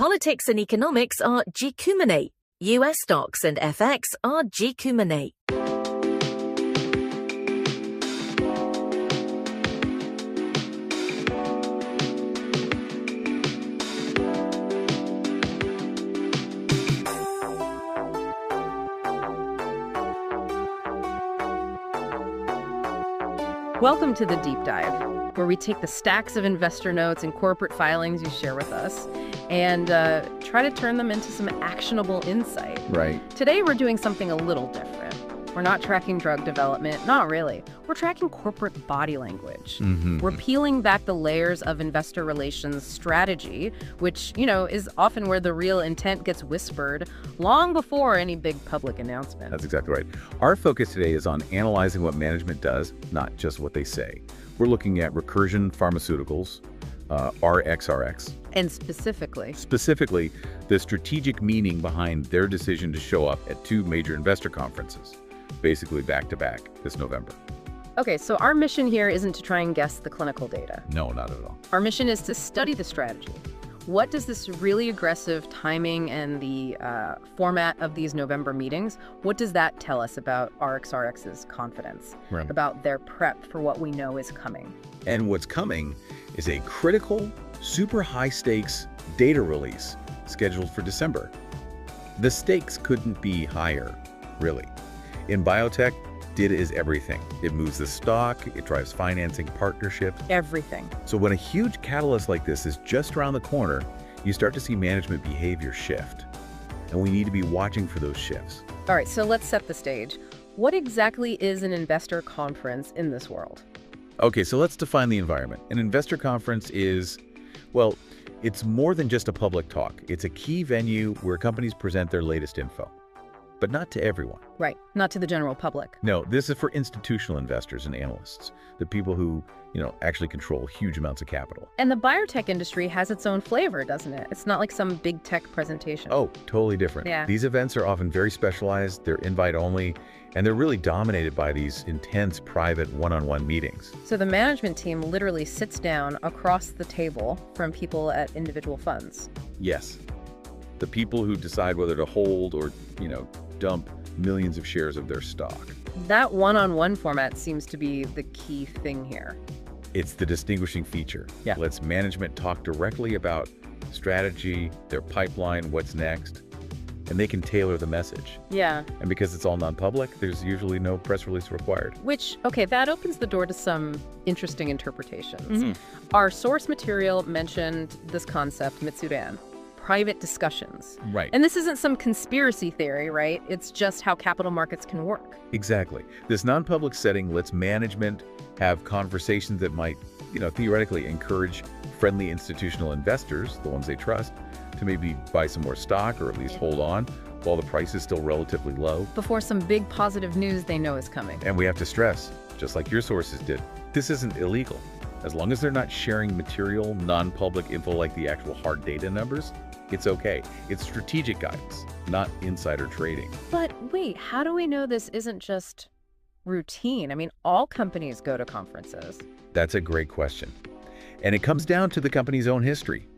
Politics and economics are Gcumenate. US stocks and FX are Gcumenate. Welcome to the Deep Dive, where we take the stacks of investor notes and corporate filings you share with us and try to turn them into some actionable insight. Right. Today, we're doing something a little different. We're not tracking drug development. Not really. We're tracking corporate body language. We're peeling back the layers of investor relations strategy, which, is often where the real intent gets whispered long before any big public announcement. That's exactly right. Our focus today is on analyzing what management does, not just what they say. We're looking at Recursion Pharmaceuticals, RXRX. And specifically, the strategic meaning behind their decision to show up at two major investor conferences, basically back-to-back this November. Okay, so our mission here isn't to try and guess the clinical data. No, not at all. Our mission is to study the strategy. What does this really aggressive timing and the format of these November meetings, what does that tell us about RXRX's confidence, about their prep for what we know is coming? And what's coming is a critical, super high-stakes data release scheduled for December. The stakes couldn't be higher, really. In biotech, data is everything. It moves the stock, it drives financing, partnerships. Everything. So when a huge catalyst like this is just around the corner, you start to see management behavior shift. And we need to be watching for those shifts. All right, so let's set the stage. What exactly is an investor conference in this world? Okay, so let's define the environment. An investor conference is, well, it's more than just a public talk. It's a key venue where companies present their latest info. But not to everyone. Right, not to the general public. No, this is for institutional investors and analysts, the people who, actually control huge amounts of capital. And the biotech industry has its own flavor, doesn't it? It's not like some big tech presentation. Oh, totally different. Yeah. These events are often very specialized, they're invite only, and they're really dominated by these intense private one-on-one meetings. So the management team literally sits down across the table from people at individual funds. Yes. The people who decide whether to hold or, dump millions of shares of their stock. That one-on-one format seems to be the key thing here. It's the distinguishing feature. Yeah. Lets management talk directly about strategy, their pipeline, what's next, and they can tailor the message. Yeah. And because it's all non-public, there's usually no press release required. Which, okay, that opens the door to some interesting interpretations. Our source material mentioned this concept, Mitsudan. Private discussions. Right. And this isn't some conspiracy theory, right? It's just how capital markets can work. Exactly. This non-public setting lets management have conversations that might, theoretically encourage friendly institutional investors, the ones they trust, to maybe buy some more stock or at least hold on while the price is still relatively low. Before some big positive news they know is coming. And we have to stress, just like your sources did, this isn't illegal. As long as they're not sharing material, non-public info like the actual hard data numbers, it's okay. It's strategic guidance, not insider trading. But wait, how do we know this isn't just routine? I mean, all companies go to conferences. That's a great question. And it comes down to the company's own history.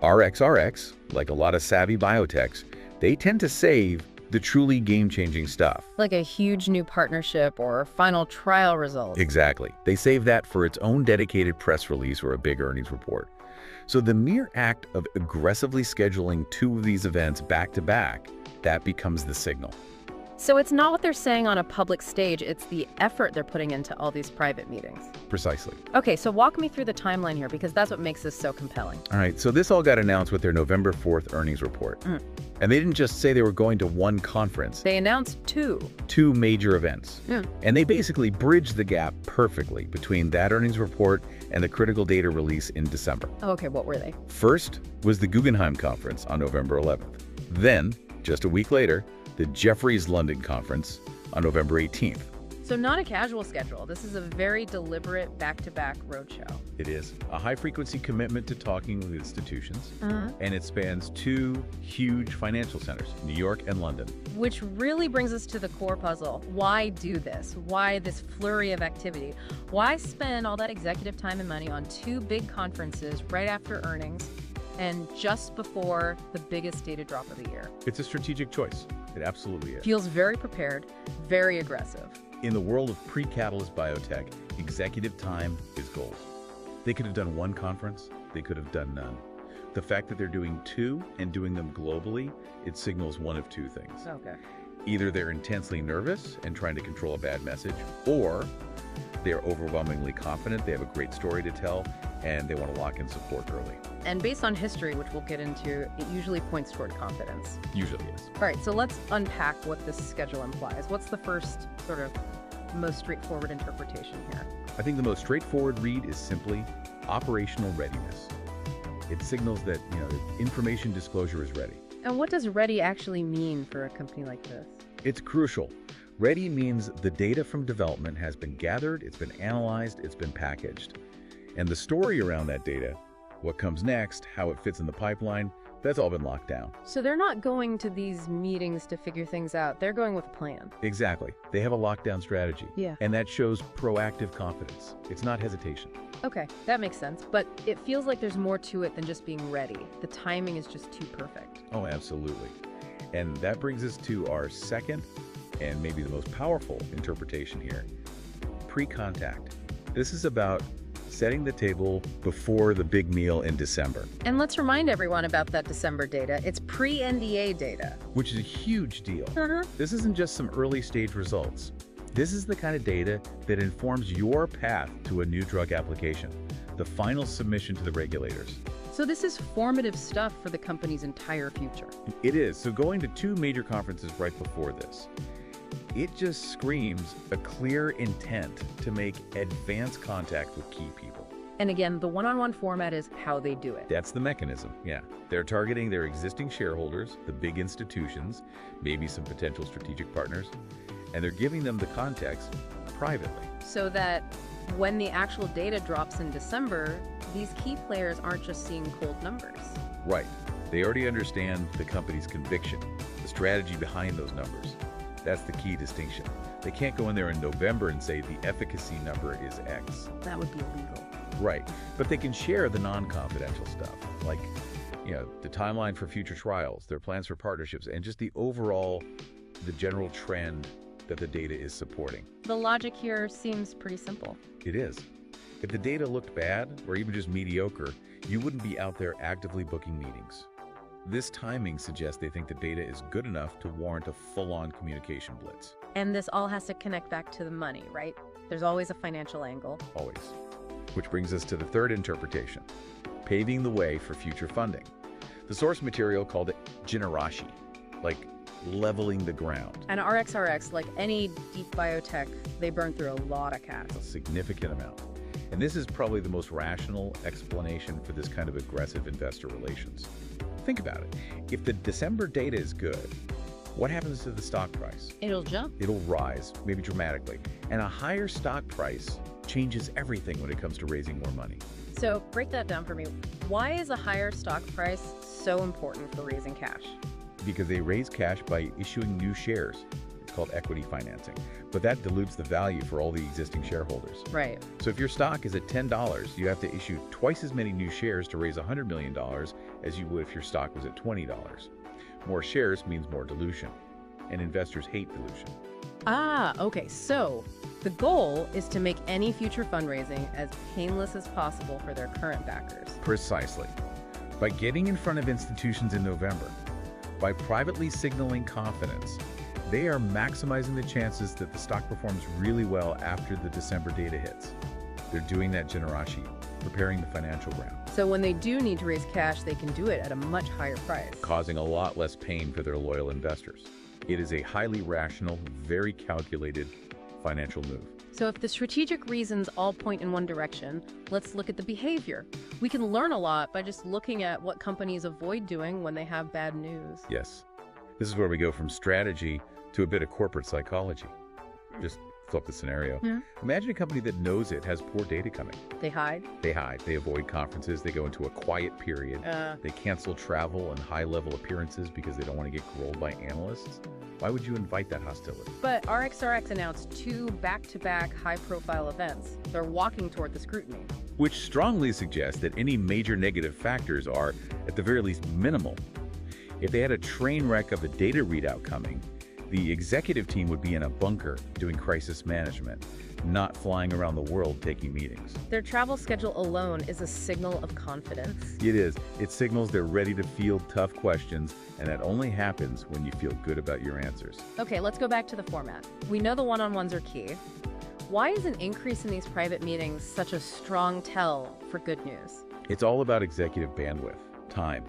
RXRX, like a lot of savvy biotechs, they tend to save the truly game-changing stuff. Like a huge new partnership or final trial results. Exactly. They save that for its own dedicated press release or a big earnings report. So the mere act of aggressively scheduling two of these events back-to-back, that becomes the signal. So it's not what they're saying on a public stage, it's the effort they're putting into all these private meetings. Precisely. Okay, so walk me through the timeline here, because that's what makes this so compelling. All right, so this all got announced with their November 4th earnings report. And they didn't just say they were going to one conference. They announced two major events. And they basically bridged the gap perfectly between that earnings report and the critical data release in December. Okay, what were they? First was the Guggenheim conference on November 11th. Then, just a week later, the Jefferies London conference on November 18th. So not a casual schedule. This is a very deliberate back-to-back roadshow. It is a high-frequency commitment to talking with institutions, and it spans two huge financial centers, New York and London. Which really brings us to the core puzzle. Why do this? Why this flurry of activity? Why spend all that executive time and money on two big conferences right after earnings? And just before the biggest data drop of the year. It's a strategic choice. It absolutely is. Feels very prepared, very aggressive. In the world of pre-catalyst biotech, executive time is gold. They could have done one conference, they could have done none. The fact that they're doing two and doing them globally, it signals one of two things. Okay. Either they're intensely nervous and trying to control a bad message, or they're overwhelmingly confident, they have a great story to tell, and they want to lock in support early. And based on history, which we'll get into, it usually points toward confidence. Usually, yes. All right, so let's unpack what this schedule implies. What's the first sort of most straightforward interpretation here? I think the most straightforward read is simply operational readiness. It signals that, information disclosure is ready. And what does ready actually mean for a company like this? It's crucial. Ready means the data from development has been gathered, it's been analyzed, it's been packaged. And the story around that data, what comes next, how it fits in the pipeline, that's all been locked down. So they're not going to these meetings to figure things out. They're going with a plan. Exactly. They have a lockdown strategy. Yeah. And that shows proactive confidence. It's not hesitation. Okay, that makes sense. But it feels like there's more to it than just being ready. The timing is just too perfect. Oh, absolutely. And that brings us to our second and maybe the most powerful interpretation here. Pre-contact. This is about setting the table before the big meal in December. And let's remind everyone about that December data. It's pre-NDA data. Which is a huge deal. This isn't just some early stage results. This is the kind of data that informs your path to a new drug application, the final submission to the regulators. So this is formative stuff for the company's entire future. It is. So going to two major conferences right before this, it just screams a clear intent to make advanced contact with key people. And again, the one-on-one format is how they do it. That's the mechanism, yeah. They're targeting their existing shareholders, the big institutions, maybe some potential strategic partners, and they're giving them the context privately. So that when the actual data drops in December, these key players aren't just seeing cold numbers. Right. They already understand the company's conviction, the strategy behind those numbers. That's the key distinction. They can't go in there in November and say the efficacy number is X. That would be illegal. Right. But they can share the non-confidential stuff, like, the timeline for future trials, their plans for partnerships, and just the general trend that the data is supporting. The logic here seems pretty simple. It is. If the data looked bad, or even just mediocre, you wouldn't be out there actively booking meetings. This timing suggests they think the data is good enough to warrant a full-on communication blitz. And this all has to connect back to the money, right? There's always a financial angle. Always. Which brings us to the third interpretation, paving the way for future funding. The source material called it Generashi, like leveling the ground. And RXRX, like any deep biotech, they burn through a lot of cash. A significant amount. And this is probably the most rational explanation for this kind of aggressive investor relations. Think about it. If the December data is good, what happens to the stock price? It'll jump. It'll rise, maybe dramatically. And a higher stock price changes everything when it comes to raising more money. So break that down for me. Why is a higher stock price so important for raising cash? Because they raise cash by issuing new shares. It's called equity financing. But that dilutes the value for all the existing shareholders. Right. So if your stock is at $10, you have to issue twice as many new shares to raise $100 million as you would if your stock was at $20. More shares means more dilution, and investors hate dilution. Ah, okay. So the goal is to make any future fundraising as painless as possible for their current backers. Precisely. By getting in front of institutions in November, by privately signaling confidence, they are maximizing the chances that the stock performs really well after the December data hits. They're doing that Generashi, preparing the financial ground. So when they do need to raise cash, they can do it at a much higher price. Causing a lot less pain for their loyal investors. It is a highly rational, very calculated financial move. So if the strategic reasons all point in one direction, let's look at the behavior. We can learn a lot by just looking at what companies avoid doing when they have bad news. Yes. This is where we go from strategy to a bit of corporate psychology. Just flip the scenario. Yeah. Imagine a company that knows it has poor data coming. They hide? They hide. They avoid conferences. They go into a quiet period. They cancel travel and high-level appearances because they don't want to get grilled by analysts. Why would you invite that hostility? But RXRX announced 2 back-to-back high-profile events. They're walking toward the scrutiny. which strongly suggests that any major negative factors are, at the very least, minimal. If they had a train wreck of a data readout coming, the executive team would be in a bunker doing crisis management, not flying around the world taking meetings. Their travel schedule alone is a signal of confidence. It is. It signals they're ready to field tough questions, and that only happens when you feel good about your answers. Okay, let's go back to the format. We know the one-on-ones are key. Why is an increase in these private meetings such a strong tell for good news? It's all about executive bandwidth, time.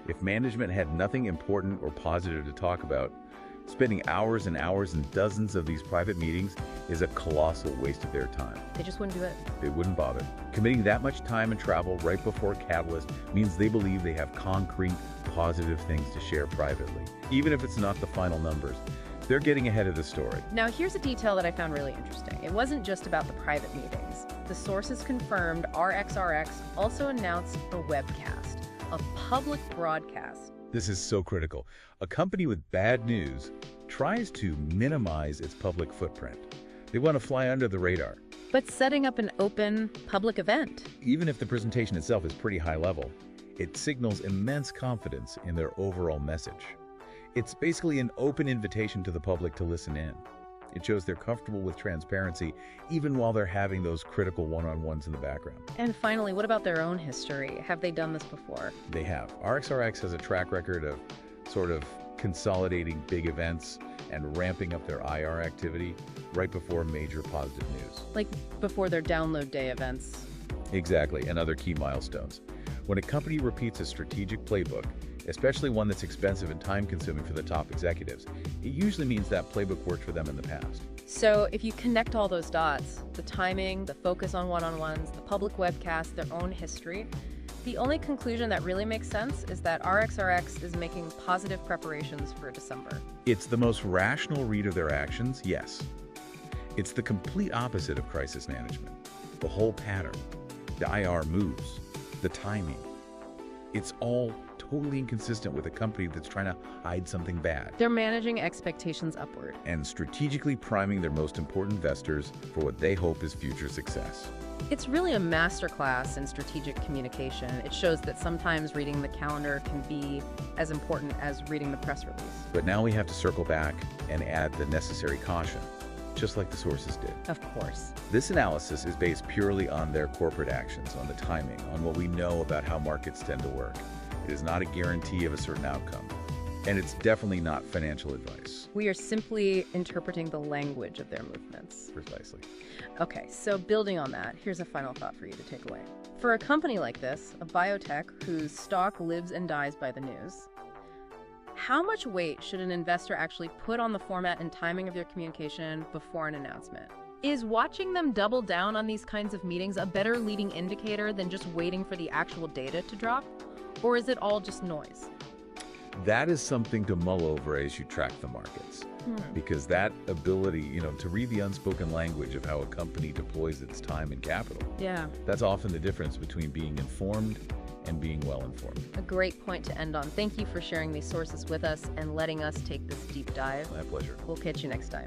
If management had nothing important or positive to talk about, spending hours and hours in dozens of these private meetings is a colossal waste of their time. They just wouldn't do it. They wouldn't bother. Committing that much time and travel right before Catalyst means they believe they have concrete, positive things to share privately. Even if it's not the final numbers, they're getting ahead of the story. Now, here's a detail that I found really interesting. It wasn't just about the private meetings. The sources confirmed RXRX also announced a webcast, a public broadcast. This is so critical. A company with bad news tries to minimize its public footprint. They want to fly under the radar. But setting up an open public event. Even if the presentation itself is pretty high level, it signals immense confidence in their overall message. It's basically an open invitation to the public to listen in. It shows they're comfortable with transparency, even while they're having those critical one-on-ones in the background. And finally, what about their own history? Have they done this before? They have. RXRX has a track record of sort of consolidating big events and ramping up their IR activity right before major positive news. Like before their download day events. Exactly, and other key milestones. When a company repeats a strategic playbook, especially one that's expensive and time-consuming for the top executives, it usually means that playbook worked for them in the past. So if you connect all those dots, the timing, the focus on one-on-ones, the public webcast, their own history, the only conclusion that really makes sense is that RXRX is making positive preparations for December. It's the most rational read of their actions, yes. It's the complete opposite of crisis management. The whole pattern, the IR moves, the timing. It's all totally inconsistent with a company that's trying to hide something bad. They're managing expectations upward. And strategically priming their most important investors for what they hope is future success. It's really a masterclass in strategic communication. It shows that sometimes reading the calendar can be as important as reading the press release. But now we have to circle back and add the necessary caution, just like the sources did. Of course. This analysis is based purely on their corporate actions, on the timing, on what we know about how markets tend to work. It is not a guarantee of a certain outcome. And it's definitely not financial advice. We are simply interpreting the language of their movements. Precisely. Okay, so building on that, here's a final thought for you to take away. For a company like this, a biotech whose stock lives and dies by the news, how much weight should an investor actually put on the format and timing of their communication before an announcement? Is watching them double down on these kinds of meetings a better leading indicator than just waiting for the actual data to drop? Or is it all just noise? That is something to mull over as you track the markets. Because that ability, to read the unspoken language of how a company deploys its time and capital. Yeah. That's often the difference between being informed and being well informed. A great point to end on. Thank you for sharing these sources with us and letting us take this deep dive. My pleasure. We'll catch you next time.